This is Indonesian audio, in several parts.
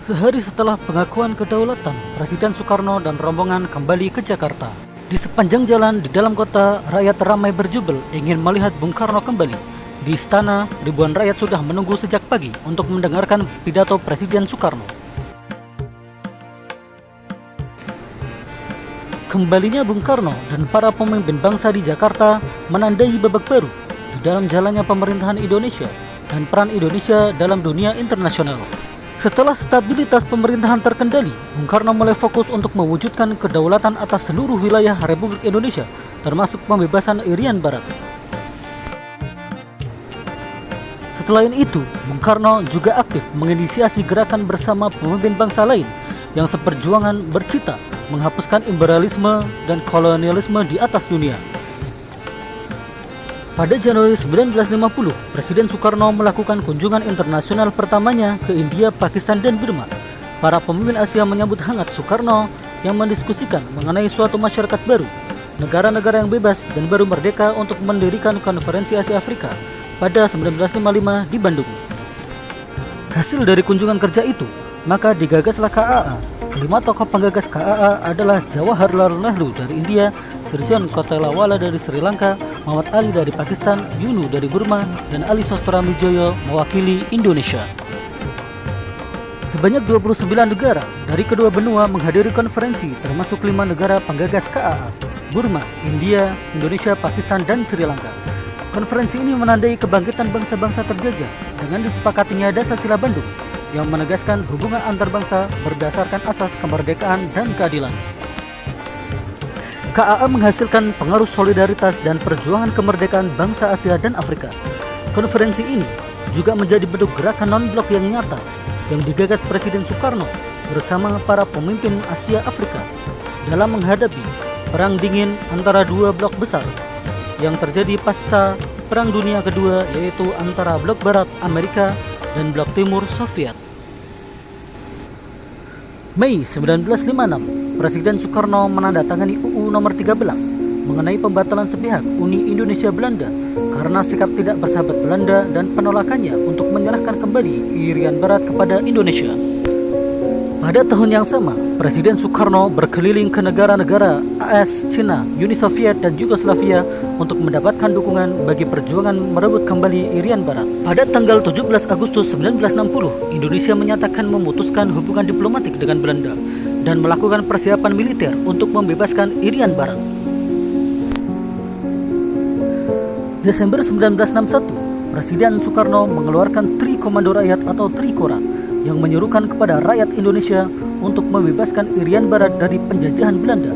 Sehari setelah pengakuan kedaulatan, Presiden Soekarno dan rombongan kembali ke Jakarta. Di sepanjang jalan di dalam kota, rakyat ramai berjubel ingin melihat Bung Karno kembali. Di istana, ribuan rakyat sudah menunggu sejak pagi untuk mendengarkan pidato Presiden Soekarno. Kembalinya Bung Karno dan para pemimpin bangsa di Jakarta menandai babak baru di dalam jalannya pemerintahan Indonesia dan peran Indonesia dalam dunia internasional. Setelah stabilitas pemerintahan terkendali, Bung Karno mulai fokus untuk mewujudkan kedaulatan atas seluruh wilayah Republik Indonesia, termasuk pembebasan Irian Barat. Selain itu, Bung Karno juga aktif menginisiasi gerakan bersama pemimpin bangsa lain yang seperjuangan bercita menghapuskan imperialisme dan kolonialisme di atas dunia. Pada Januari 1950, Presiden Soekarno melakukan kunjungan internasional pertamanya ke India, Pakistan, dan Burma. Para pemimpin Asia menyambut hangat Soekarno yang mendiskusikan mengenai suatu masyarakat baru, negara-negara yang bebas dan baru merdeka untuk mendirikan Konferensi Asia Afrika pada 1955 di Bandung. Hasil dari kunjungan kerja itu, maka digagaslah KAA. Kelima tokoh penggagas KAA adalah Jawaharlal Nehru dari India, Sirjan Kotelawala dari Sri Lanka, Muhammad Ali dari Pakistan, Yunu dari Burma, dan Ali Sostroamijoyo mewakili Indonesia. Sebanyak 29 negara dari kedua benua menghadiri konferensi, termasuk 5 negara penggagas KAA: Burma, India, Indonesia, Pakistan, dan Sri Lanka. Konferensi ini menandai kebangkitan bangsa-bangsa terjajah dengan disepakatinya Dasar-Sila Bandung yang menegaskan hubungan antar bangsa berdasarkan asas kemerdekaan dan keadilan. KAA menghasilkan pengaruh solidaritas dan perjuangan kemerdekaan bangsa Asia dan Afrika. Konferensi ini juga menjadi bentuk gerakan non-blok yang nyata yang digagas Presiden Soekarno bersama para pemimpin Asia Afrika dalam menghadapi perang dingin antara dua blok besar yang terjadi pasca Perang Dunia Kedua, yaitu antara blok barat Amerika dan blok timur Soviet. Mei 1956, Presiden Soekarno menandatangani UU nomor 13 mengenai pembatalan sepihak Uni Indonesia Belanda karena sikap tidak bersahabat Belanda dan penolakannya untuk menyerahkan kembali Irian Barat kepada Indonesia. Pada tahun yang sama, Presiden Soekarno berkeliling ke negara-negara AS, Cina, Uni Soviet, dan Yugoslavia untuk mendapatkan dukungan bagi perjuangan merebut kembali Irian Barat. Pada tanggal 17 Agustus 1960, Indonesia menyatakan memutuskan hubungan diplomatik dengan Belanda dan melakukan persiapan militer untuk membebaskan Irian Barat. Desember 1961, Presiden Soekarno mengeluarkan Tri Komando Rakyat atau Trikora yang menyerukan kepada rakyat Indonesia untuk membebaskan Irian Barat dari penjajahan Belanda.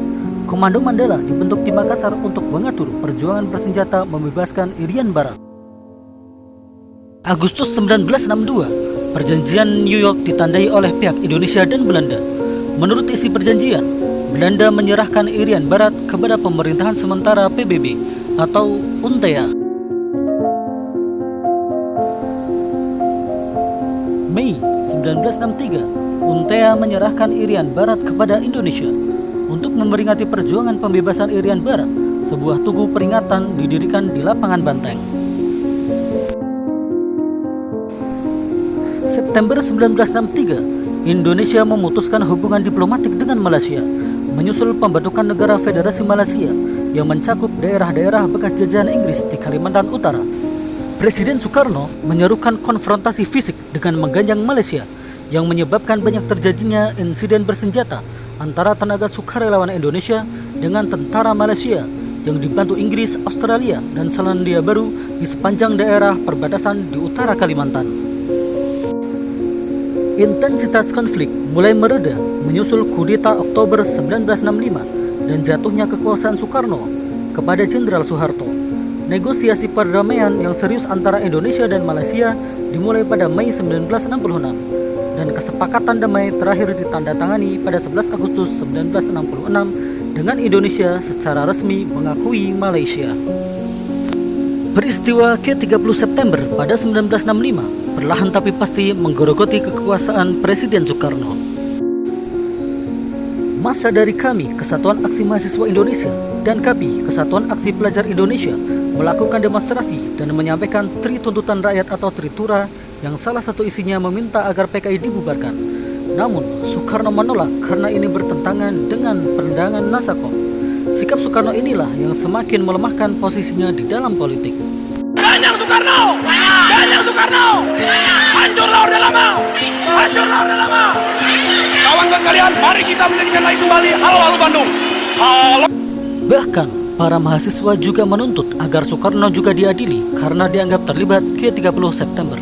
Komando Mandala dibentuk di Makassar untuk mengatur perjuangan bersenjata membebaskan Irian Barat. Agustus 1962, perjanjian New York ditandai oleh pihak Indonesia dan Belanda. Menurut isi perjanjian, Belanda menyerahkan Irian Barat kepada pemerintahan sementara PBB atau UNTEA. Mei 1963, UNTEA menyerahkan Irian Barat kepada Indonesia. Untuk memperingati perjuangan pembebasan Irian Barat, sebuah tugu peringatan didirikan di lapangan Banteng. September 1963, Indonesia memutuskan hubungan diplomatik dengan Malaysia, menyusul pembentukan negara Federasi Malaysia yang mencakup daerah-daerah bekas jajahan Inggris di Kalimantan Utara. Presiden Soekarno menyerukan konfrontasi fisik dengan mengganjang Malaysia yang menyebabkan banyak terjadinya insiden bersenjata antara tenaga sukarelawan Indonesia dengan tentara Malaysia yang dibantu Inggris, Australia, dan Selandia Baru di sepanjang daerah perbatasan di utara Kalimantan. Intensitas konflik mulai mereda menyusul kudeta Oktober 1965 dan jatuhnya kekuasaan Soekarno kepada Jenderal Soeharto. Negosiasi perdamaian yang serius antara Indonesia dan Malaysia dimulai pada Mei 1966 dan kesepakatan damai terakhir ditandatangani pada 11 Agustus 1966 dengan Indonesia secara resmi mengakui Malaysia. Peristiwa ke-30 September pada 1965 perlahan tapi pasti menggerogoti kekuasaan Presiden Soekarno. Masa dari KAMI, Kesatuan Aksi Mahasiswa Indonesia, dan KAPI, Kesatuan Aksi Pelajar Indonesia, melakukan demonstrasi dan menyampaikan tri tuntutan rakyat atau tritura yang salah satu isinya meminta agar PKI dibubarkan. Namun, Soekarno menolak karena ini bertentangan dengan pandangan Nasako. Sikap Soekarno inilah yang semakin melemahkan posisinya di dalam politik. Ganjang Soekarno! Ganjang Soekarno! Hancurlah Orde Lama! Hancurlah Orde Lama! Kawan-kawan sekalian, mari kita menjadikan lagi kembali Halo Halo Bandung. Halo. Bahkan, para mahasiswa juga menuntut agar Soekarno juga diadili karena dianggap terlibat G30 September.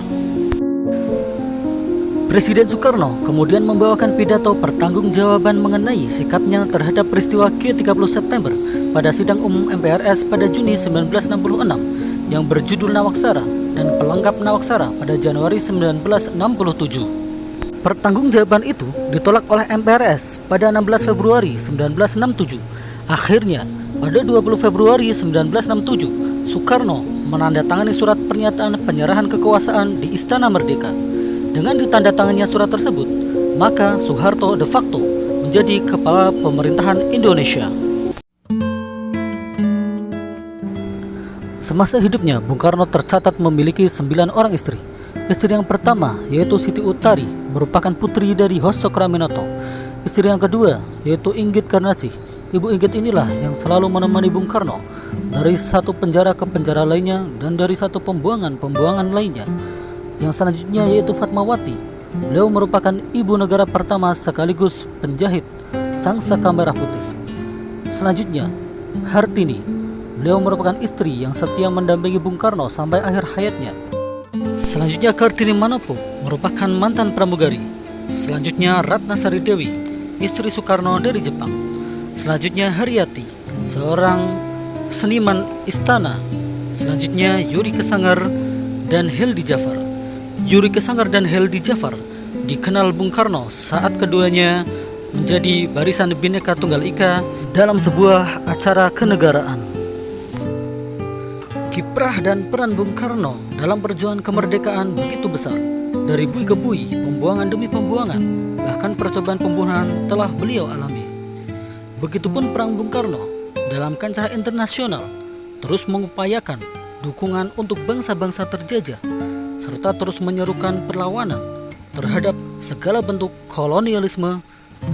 Presiden Soekarno kemudian membawakan pidato pertanggungjawaban mengenai sikapnya terhadap peristiwa G30 September pada sidang umum MPRS pada Juni 1966 yang berjudul Nawaksara dan pelengkap Nawaksara pada Januari 1967. Pertanggungjawaban itu ditolak oleh MPRS pada 16 Februari 1967. Akhirnya, pada 20 Februari 1967, Soekarno menandatangani surat pernyataan penyerahan kekuasaan di Istana Merdeka. Dengan ditandatangannya surat tersebut, maka Soeharto de facto menjadi kepala pemerintahan Indonesia. Semasa hidupnya, Bung Karno tercatat memiliki 9 orang istri. Istri yang pertama yaitu Siti Utari, merupakan putri dari Hos Sokraminoto. Istri yang kedua yaitu Inggit Garnasih. Ibu Inggit inilah yang selalu menemani Bung Karno dari satu penjara ke penjara lainnya dan dari satu pembuangan lainnya. Yang selanjutnya yaitu Fatmawati. Beliau merupakan ibu negara pertama sekaligus penjahit Sang Saka Merah Putih. Selanjutnya, Hartini. Beliau merupakan istri yang setia mendampingi Bung Karno sampai akhir hayatnya. Selanjutnya Kartini Manopo, merupakan mantan pramugari. Selanjutnya Ratnasari Dewi, istri Soekarno dari Jepang. Selanjutnya Haryati, seorang seniman istana. Selanjutnya Yuri Kesanger dan Heldi Jafar. Yuri Kesanger dan Heldi Jafar dikenal Bung Karno saat keduanya menjadi barisan Bhinneka Tunggal Ika dalam sebuah acara kenegaraan. Kiprah dan peran Bung Karno dalam perjuangan kemerdekaan begitu besar. Dari bui ke bui, pembuangan demi pembuangan, bahkan percobaan pembunuhan telah beliau alami. Begitupun perang Bung Karno dalam kancah internasional, terus mengupayakan dukungan untuk bangsa-bangsa terjajah, serta terus menyerukan perlawanan terhadap segala bentuk kolonialisme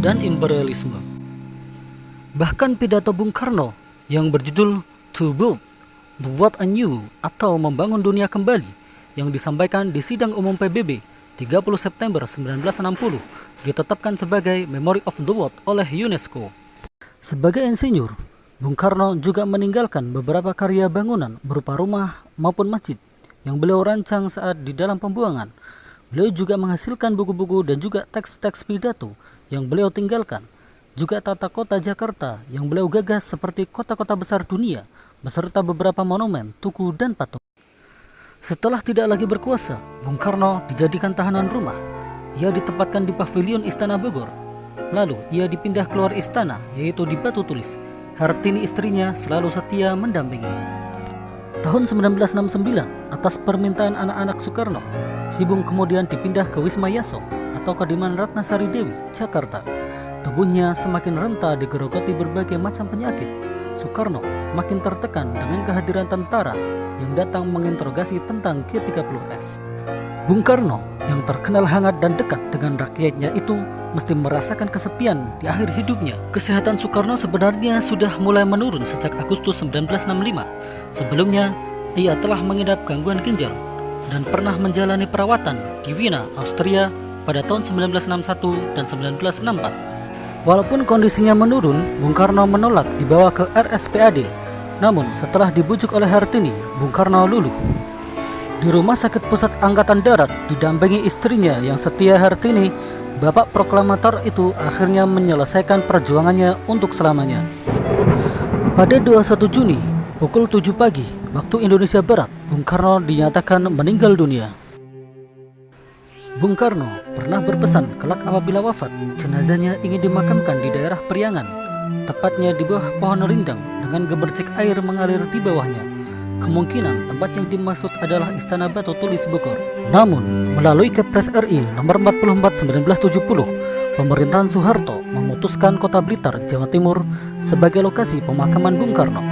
dan imperialisme. Bahkan pidato Bung Karno yang berjudul To Build the World Anew atau Membangun Dunia Kembali yang disampaikan di sidang umum PBB 30 September 1960 ditetapkan sebagai Memory of the World oleh UNESCO. Sebagai insinyur, Bung Karno juga meninggalkan beberapa karya bangunan berupa rumah maupun masjid yang beliau rancang saat di dalam pembuangan. Beliau juga menghasilkan buku-buku dan juga teks-teks pidato yang beliau tinggalkan. Juga tata kota Jakarta yang beliau gagas seperti kota-kota besar dunia, beserta beberapa monumen, tugu, dan patung. Setelah tidak lagi berkuasa, Bung Karno dijadikan tahanan rumah. Ia ditempatkan di pavilion Istana Bogor. Lalu ia dipindah keluar istana, yaitu di Batu Tulis. Hartini istrinya selalu setia mendampingi. Tahun 1969, atas permintaan anak-anak Soekarno, si Bung kemudian dipindah ke Wisma Yaso atau Kediaman Ratnasari Dewi, Jakarta. Tubuhnya semakin renta digerogoti berbagai macam penyakit. Soekarno makin tertekan dengan kehadiran tentara yang datang menginterogasi tentang G30S. Bung Karno yang terkenal hangat dan dekat dengan rakyatnya itu mesti merasakan kesepian di akhir hidupnya. Kesehatan Soekarno sebenarnya sudah mulai menurun sejak Agustus 1965. Sebelumnya, ia telah mengidap gangguan ginjal dan pernah menjalani perawatan di Wina, Austria pada tahun 1961 dan 1964. Walaupun kondisinya menurun, Bung Karno menolak dibawa ke RSPAD. Namun setelah dibujuk oleh Hartini, Bung Karno luluh. Di Rumah Sakit Pusat Angkatan Darat didampingi istrinya yang setia Hartini, Bapak proklamator itu akhirnya menyelesaikan perjuangannya untuk selamanya. Pada 21 Juni, pukul 7 pagi, waktu Indonesia Barat, Bung Karno dinyatakan meninggal dunia. Bung Karno pernah berpesan kelak apabila wafat, jenazahnya ingin dimakamkan di daerah Priangan, tepatnya di bawah pohon rindang dengan gemercik air mengalir di bawahnya. kemungkinan tempat yang dimaksud adalah Istana Batu Tulis Bogor. Namun, melalui Kepres RI nomor 44 1970, pemerintahan Soeharto memutuskan Kota Blitar, Jawa Timur sebagai lokasi pemakaman Bung Karno.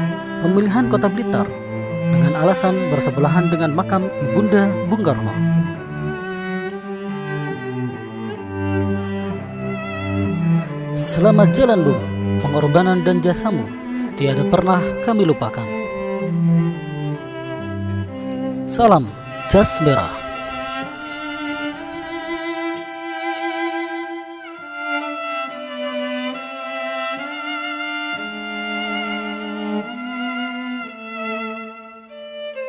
Pemilihan Kota Blitar dengan alasan bersebelahan dengan makam Ibunda Bung Karno. Selamat jalan Bung, pengorbanan dan jasamu tiada pernah kami lupakan. Salam Jas Merah.